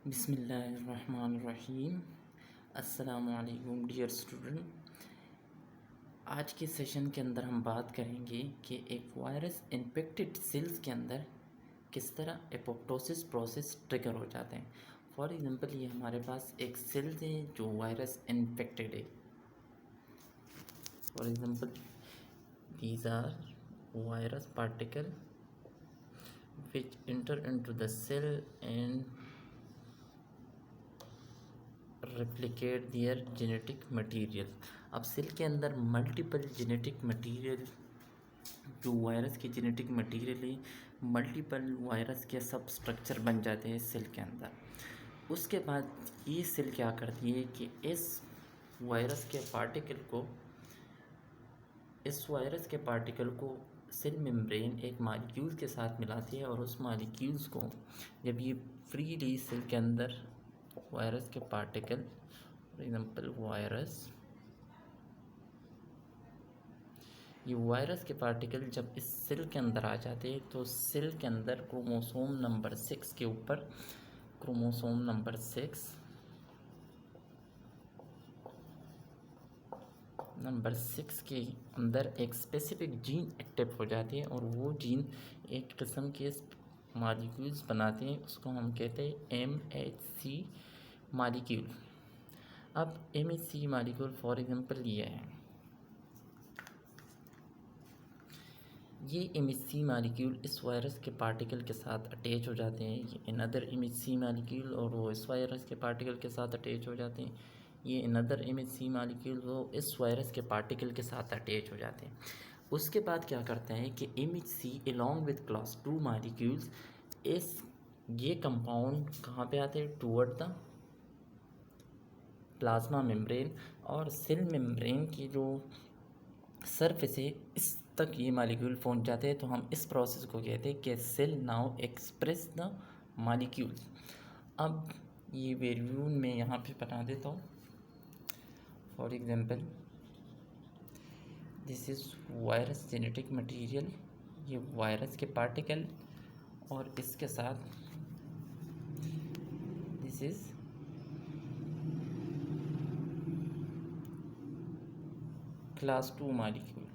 बिस्मिल्लाहिर्रहमानिर्रहीम। अस्सलामुअलैकुम dear student. आज के सेशन के अंदर हम बात करेंगे कि एक वायरस इन्फेक्टेड सेल्स के अंदर किस तरह एपोप्टोसिस प्रोसेस ट्रिगर हो जाते हैं। फॉर एग्जांपल ये हमारे पास एक सेल है जो वायरस इन्फेक्टेड है। For example these are virus particle which enter into the cell and replicate their genetic material। अब सेल के अंदर मल्टीपल जेनेटिक मटेरियल जो वायरस की जेनेटिक मटेरियल है, मल्टीपल वायरस के सब स्ट्रक्चर बन जाते हैं सेल के अंदर। उसके बाद ये सेल क्या करती है कि इस वायरस के पार्टिकल को सेल मेम्ब्रेन एक मॉलिक्यूल के साथ मिलाती है और उस मॉलिक्यूल्स को जब ये फ्रीली सेल के अंदर वायरस के पार्टिकल, फॉर एग्जांपल ये वायरस के पार्टिकल जब इस सेल के अंदर आ जाते हैं तो सेल के अंदर क्रोमोसोम नंबर 6 के ऊपर क्रोमोसोम नंबर 6 के अंदर एक स्पेसिफिक जीन एक्टिव हो जाती है और वो जीन एक किस्म के मॉलिक्यूल्स बनाते हैं, उसको हम कहते हैं MHC मॉलिक्यूल। अब MHC मॉलिक्यूल फॉर एग्जांपल ये है, ये MHC मॉलिक्यूल इस वायरस के पार्टिकल के साथ अटैच हो जाते हैं। ये अनदर MHC मॉलिक्यूल और वो इस वायरस के पार्टिकल के साथ अटैच हो जाते हैं। ये अनदर MHC मॉलिक्यूल वो इस वायरस के पार्टिकल के साथ अटैच हो जाते हैं। उसके बाद क्या करते हैं कि MHC along with class 2 molecules ये कंपाउंड कहाँ पे आते हैं, टूवर्ड द प्लाज्मा मेम्ब्रेन, और सेल मेम्ब्रेन की जो सरफेस है इस तक ये मॉलिक्यूल पहुंच जाते हैं। तो हम इस प्रोसेस को कहते हैं कि cell now express the molecules. अब ये वेरिएबल में यहाँ पे बना देता हूँ। For example this is virus genetic material, ये वायरस के पार्टिकल और इसके साथ दिस इज़ क्लास 2 मॉलिक्यूल।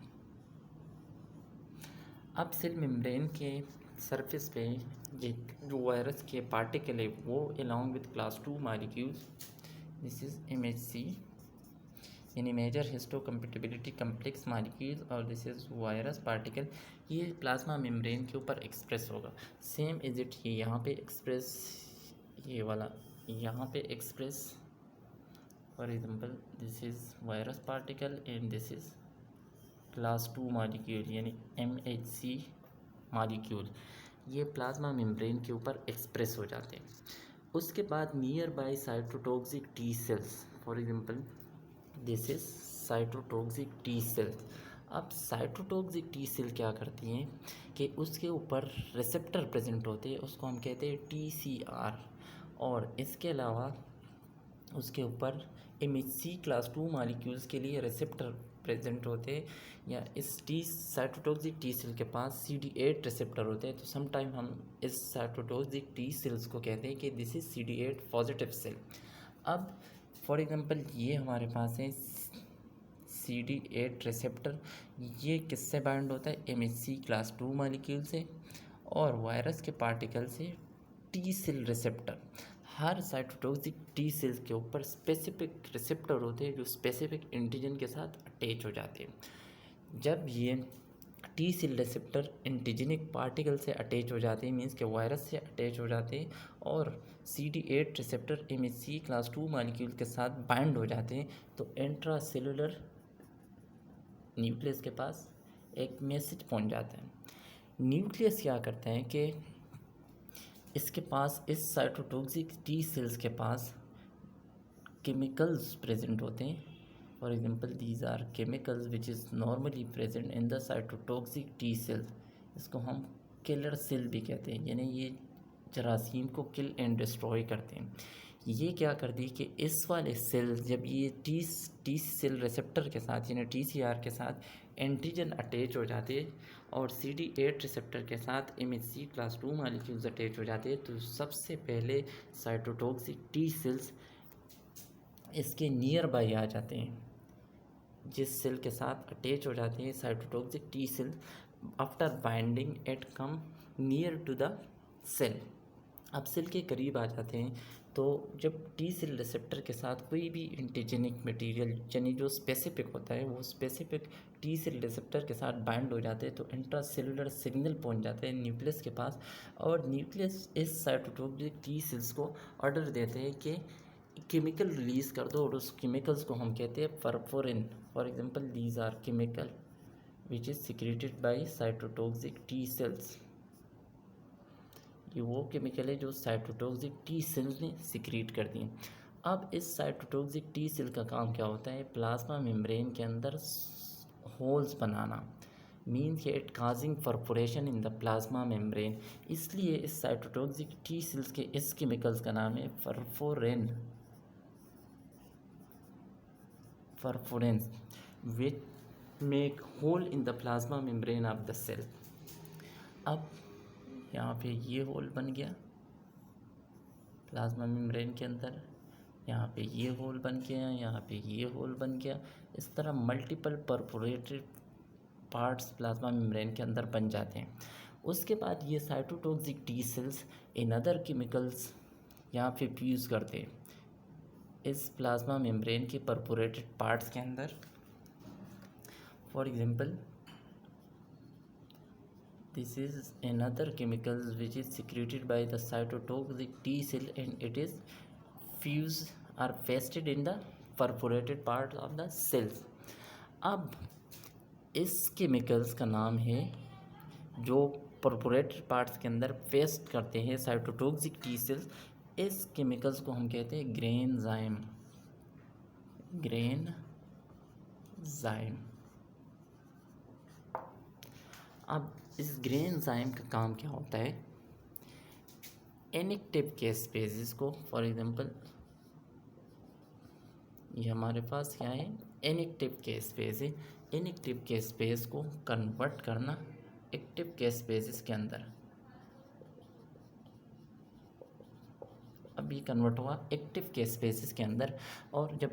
अब सेल मेम्ब्रेन के सरफेस पे ये जो वायरस के पार्टिकल है वो along with class 2 molecules, this is MHC यानी मेजर हिस्टोकम्पैटिबिलिटी कम्प्लेक्स मॉलिक्यूल, और दिस इज़ वायरस पार्टिकल। ये प्लाज्मा मेम्ब्रेन के ऊपर एक्सप्रेस होगा। सेम इज इट ये यहाँ पे एक्सप्रेस, ये वाला यहाँ पे express. For example this is virus particle and this is class 2 molecule यानी MHC मॉलिक्यूल। ये प्लाज्मा मेम्ब्रेन के ऊपर एक्सप्रेस हो जाते हैं। उसके बाद near by cytotoxic T sales, for example this is cytotoxic T sales. अब साइटोटॉक्सिक टी सेल क्या करती हैं कि उसके ऊपर रिसेप्टर प्रेजेंट होते हैं, उसको हम कहते हैं TCR, और इसके अलावा उसके ऊपर MHC क्लास 2 मॉलिक्यूल्स के लिए रिसेप्टर प्रेजेंट होते हैं, या इस साइटोटॉक्सिक टी सेल के पास CD8 रिसेप्टर होते हैं। तो समटाइम हम इस साइटोटॉक्सिक टी सेल्स को कहते हैं कि this is CD8 positive cell. अब फॉर एग्जांपल ये हमारे पास है CD8 रिसेप्टर, ये किससे बाइंड होता है, MHC क्लास 2 मॉलिक्यूल से और वायरस के पार्टिकल से टी सेल रिसेप्टर। हर साइटोटॉक्सिक टी सेल्स के ऊपर स्पेसिफिक रिसेप्टर होते हैं जो स्पेसिफिक एंटीजन के साथ अटैच हो जाते हैं। जब ये T cell receptor antigenic particle से अटैच हो जाते हैं, मीन्स के वायरस से अटैच हो जाते हैं, और CD8 receptor MHC class 2 molecule के साथ बाइंड हो जाते हैं, तो इंट्रासेलुलर न्यूक्लियस के पास एक मैसेज पहुंच जाता है। न्यूक्लियस क्या करते हैं कि इसके पास इस साइटोटॉक्सिक टी सेल्स के पास केमिकल्स प्रेजेंट होते हैं। For example these are chemicals which is normally present in the cytotoxic T cell. इसको हम किलर सेल भी कहते हैं, यानी ये जरासीम को किल एंड डिस्ट्रॉय करते हैं। ये क्या करती है कि इस वाले सेल जब ये टी सेल रिसेप्टर के साथ यानी TCR के साथ एंटीजन अटैच हो जाते हैं और CD8 रिसेप्टर के साथ MHC क्लास 2 मॉलिक्यूल्स अटैच हो जाते हैं, तो सबसे पहले साइटोटॉक्सिक टी सेल्स इसके नियर बाई आ जाते हैं। जिस सेल के साथ अटैच हो जाते हैं cytotoxic T cell, after binding at come near to the cell, अब सेल के करीब आ जाते हैं। तो जब टी सेल रिसेप्टर के साथ कोई भी एंटीजेनिक मटेरियल यानी जो स्पेसिफिक होता है वो स्पेसिफिक टी सेल रिसेप्टर के साथ बाइंड हो जाते हैं, तो इंट्रा सेलुलर सिग्नल पहुंच जाते हैं न्यूक्लियस के पास, और न्यूक्लियस इस साइटोटॉक्सिक टी सेल्स को ऑर्डर देते हैं कि केमिकल रिलीज़ कर दो, और उस केमिकल्स को हम कहते हैं perforin. For example these are chemical which is secreted by cytotoxic T cells. ये वो केमिकल है जो साइटोटॉक्सिक टी सेल्स ने सिक्रीट कर दिए। अब इस साइटोटॉक्सिक टी सेल का काम क्या होता है, प्लाज्मा मेम्ब्रेन के अंदर holes banana, means it causing perforation in the plasma membrane. इसलिए इस साइटोटॉक्सिक टी सेल्स के इस केमिकल्स का नाम है perforins which make hole in the plasma membrane of the cell. अब यहाँ पे ये होल बन गया प्लाज्मा मेम्ब्रेन के अंदर, यहाँ पे ये होल बन गया, यहाँ पे ये होल बन गया। इस तरह multiple perforated parts plasma membrane के अंदर बन जाते हैं। उसके बाद ये cytotoxic T sales in other chemicals यहाँ पे फ्यूज़ करते हैं इस प्लाज्मा मेम्ब्रेन के परफोरेटेड पार्ट्स के अंदर। For example this is another chemical which is secreted by the cytotoxic T cell and it is fused or pasted in the perforated part of the cells। अब इस chemicals का नाम है जो perforated parts के अंदर पेस्ट करते हैं साइटोटॉक्सिक टी सेल्स, इस केमिकल्स को हम कहते हैं ग्रेनजाइम। अब इस ग्रेनजाइम का काम क्या होता है, इनएक्टिव के स्पेसिस को, फॉर एग्जांपल ये हमारे पास क्या है इनएक्टिव के स्पेस है, इनएक्टिव के स्पेस को कन्वर्ट करना एक्टिव के स्पेसिस के अंदर। अब ये कन्वर्ट हुआ एक्टिव के स्पेसिस के अंदर, और जब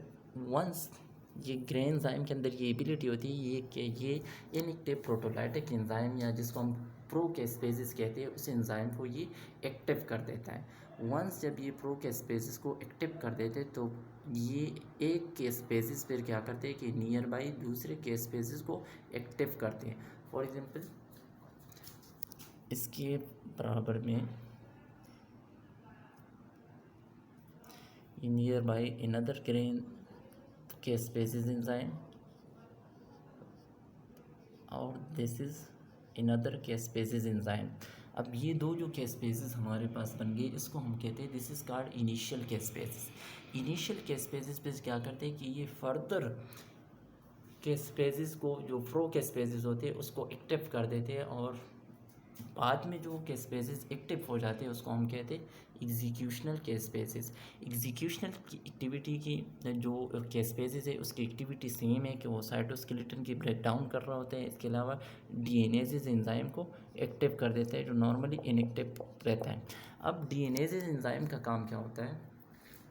वंस ये ग्रेनजाइम के अंदर ये एबिलिटी होती है ये कि ये इनएक्टिव प्रोटोलाइटिक एंजाइम या जिसको हम प्रोकैस्पेसिस कहते हैं उस एंजाइम को ये एक्टिव कर देता है। वंस जब ये प्रोकैस्पेसिस को एक्टिव कर देते तो ये एक केस्पेसिस फिर क्या करते हैं कि नियर बाई दूसरे केस्पेसिस को एक्टिव करते हैं। फॉर एग्जांपल इसके बराबर में near by another grain caspase enzyme और this is another caspase enzyme। अब ये दो जो कैस्पेसिस हमारे पास बन गए इसको हम कहते हैं this is called initial caspases. Initial caspases पे क्या करते हैं कि ये फर्दर कैस्पेसिस को जो प्रो कैस्पेसिस होते हैं उसको एक्टिव कर देते हैं, और बाद में जो कैस्पेसिस एक्टिव हो जाते हैं उसको हम कहते हैं एग्जीक्यूशनल कैस्पेसिस। एग्जीक्यूशनल की एक्टिविटी की जो कैस्पेसिस है उसकी एक्टिविटी सेम है कि वो साइटोस्केलेटन की ब्रेक डाउन कर रहा होता है, इसके अलावा डीएनएजेज एंजाइम को एक्टिव कर देता है जो नॉर्मली इनएक्टिव रहता है। अब डीएनएजेज एंजाइम का काम क्या होता है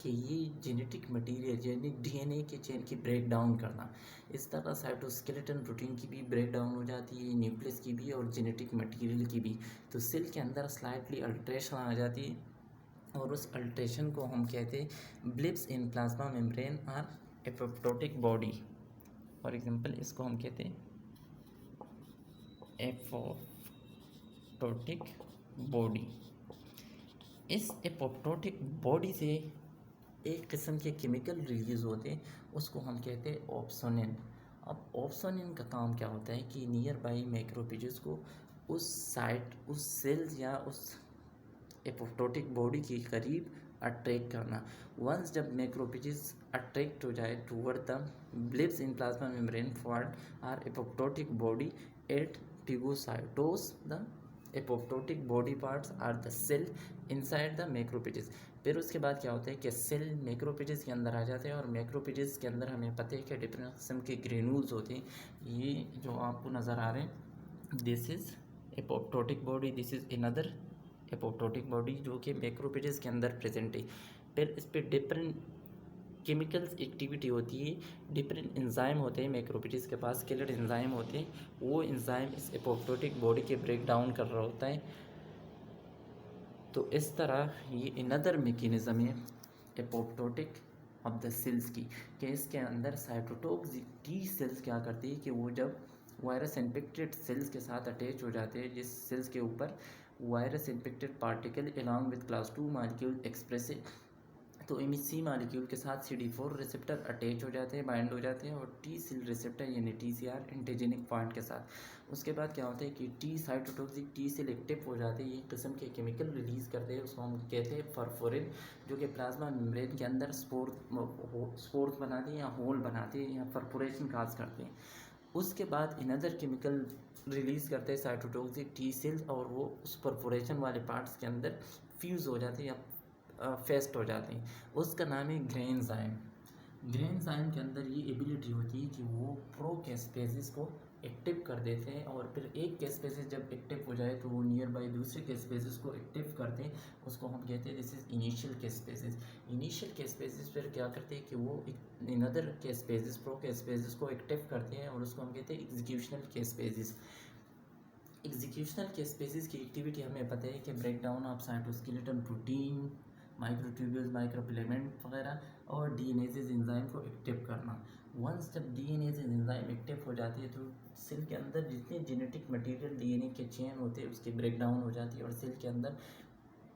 कि ये जेनेटिक मटेरियल यानी डीएनए के चेन की ब्रेक डाउन करना। इस तरह साइटोस्केलेटन प्रोटीन की भी ब्रेक डाउन हो जाती है, न्यूक्लियस की भी और जेनेटिक मटेरियल की भी। तो सेल के अंदर स्लाइटली अल्ट्रेशन आ जाती है और उस अल्ट्रेशन को हम कहते हैं ब्लिप्स इन प्लाज्मा मेम्ब्रेन और एपोप्टोटिक बॉडी। फॉर एग्जांपल इसको हम कहते हैं एपोप्टोटिक बॉडी। इस एपोप्टोटिक बॉडी से एक किस्म के केमिकल रिलीज होते हैं उसको हम कहते हैं ऑप्सोनिन। अब ऑप्सोनिन का काम क्या होता है कि नियर बाई मैक्रोफेजेस को उस साइट उस सेल्स या उस एपोप्टोटिक बॉडी के करीब अट्रैक्ट करना। वंस जब मैक्रोफेजेस अट्रैक्ट हो जाए toward the blips in plasma membrane formed are apoptotic body at phagocytose the apoptotic body parts are the cell inside the macrophages. फिर उसके बाद क्या होता है कि सेल मैक्रोपेजेस के अंदर आ जाते हैं, और मैक्रोपेजेस के अंदर हमें पता है कि डिफरेंट किस्म के ग्रेन्यूल्स होते हैं। ये जो आपको नज़र आ रहे हैं, this is apoptotic body, this is another apoptotic body जो कि मैक्रोपेजेस के अंदर प्रेजेंट है। फिर इस पर डिफरेंट केमिकल्स एक्टिविटी होती है, डिफरेंट एंजाइम होते हैं मैक्रोपेजेस के पास, किलर एंजाइम होते हैं, वो एंजाइम इस एपोप्टोटिक बॉडी के ब्रेक डाउन कर रहा होता है। तो इस तरह ये अनदर मैकेनिज्म है एपोप्टोटिक ऑफ द सेल्स की, कि इसके अंदर साइटोटॉक्सिक टी सेल्स क्या करती है कि वो जब वायरस इन्फेक्टेड सेल्स के साथ अटैच हो जाते हैं, जिस सेल्स के ऊपर virus infected particle along with class 2 molecule express, तो एमएचसी मालिक्यूल के साथ CD4 रिसेप्टर अटैच हो जाते हैं, बाइंड हो जाते हैं, और टी सेल रिसेप्टर यानी TCR एंटीजेनिक पार्ट के साथ। उसके बाद क्या होता है कि T cytotoxic T cell active हो जाते हैं, एक किस्म के केमिकल रिलीज़ करते हैं, उसको हम कहते हैं परफोरिन, जो कि प्लाज्मा मेम्ब्रेन के अंदर स्पोर्स बनाते हैं या होल बनाते हैं या परफोरेशन काज करते हैं। उसके बाद अनदर केमिकल रिलीज़ करते हैं साइटोटॉक्सिक टी सेल्स, और वो उस परफोरेशन वाले पार्ट्स के अंदर फ्यूज़ हो जाते हैं या फेस्ट हो जाते हैं। उसका नाम है ग्रेनजाइम। ग्रेनजाइम के अंदर ये एबिलिटी होती है कि वो प्रो कैस्पेसिस को एक्टिव कर देते हैं, और फिर एक कैस्पेसिस जब एक्टिव हो जाए तो वो नियर बाई दूसरे कैस्पेसिस को एक्टिव करते हैं, उसको हम कहते हैं this is initial caspases. Initial caspases फिर क्या करते हैं कि वो अनदर कैस्पेसिस प्रो कैस्पेसिस को एक्टिव करते हैं, और उसको हम कहते हैं एग्जीक्यूशनल कैस्पेसिस। एग्जीक्यूशनल कैस्पेसिस की एक्टिविटी हमें पता है कि break down of cytoskeleton protein, microtubules, microfilament वगैरह, और डीएनएजेज एंजाइम को एक्टिव करना। वंस जब डीएनएजेज एंजाइम एक्टिव हो जाती है तो सेल के अंदर जितने जेनेटिक मटेरियल डीएनए के चेन होते हैं उसकी ब्रेक डाउन हो जाती है, और सेल के अंदर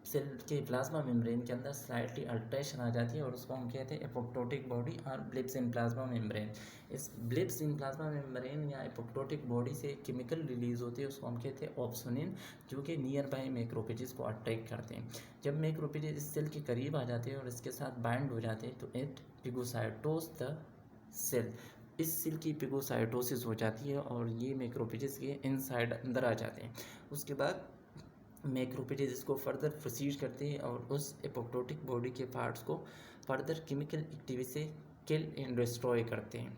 सेल के प्लाज्मा मेम्ब्रेन के अंदर स्लाइटली अल्ट्रेशन आ जाती है, और उसको हम कहते हैं एपोप्टोटिक बॉडी और ब्लिप्स इन प्लाज्मा मेम्ब्रेन। इस ब्लिप्स इन प्लाज्मा मेम्ब्रेन या एपोप्टोटिक बॉडी से केमिकल रिलीज होती है, उसको हम कहते हैं ऑप्सोनिन, जो कि नियर बाई मैक्रोपेजेस को अट्रैक्ट करते हैं। जब मैक्रोपेजेस इस सेल के करीब आ जाते हैं और इसके साथ बाइंड हो जाते हैं तो इट पिगोसाइटोस द सेल, इस सेल की पिगोसाइटोसिस हो जाती है, और ये मैक्रोपेजेस के इनसाइड अंदर आ जाते हैं। उसके बाद मैक्रोपेजेस इसको फर्दर प्रोसीड करते हैं और उस एपोप्टोटिक बॉडी के पार्ट्स को फर्दर केमिकल एक्टिविटी से किल एंड डिस्ट्रॉय करते हैं।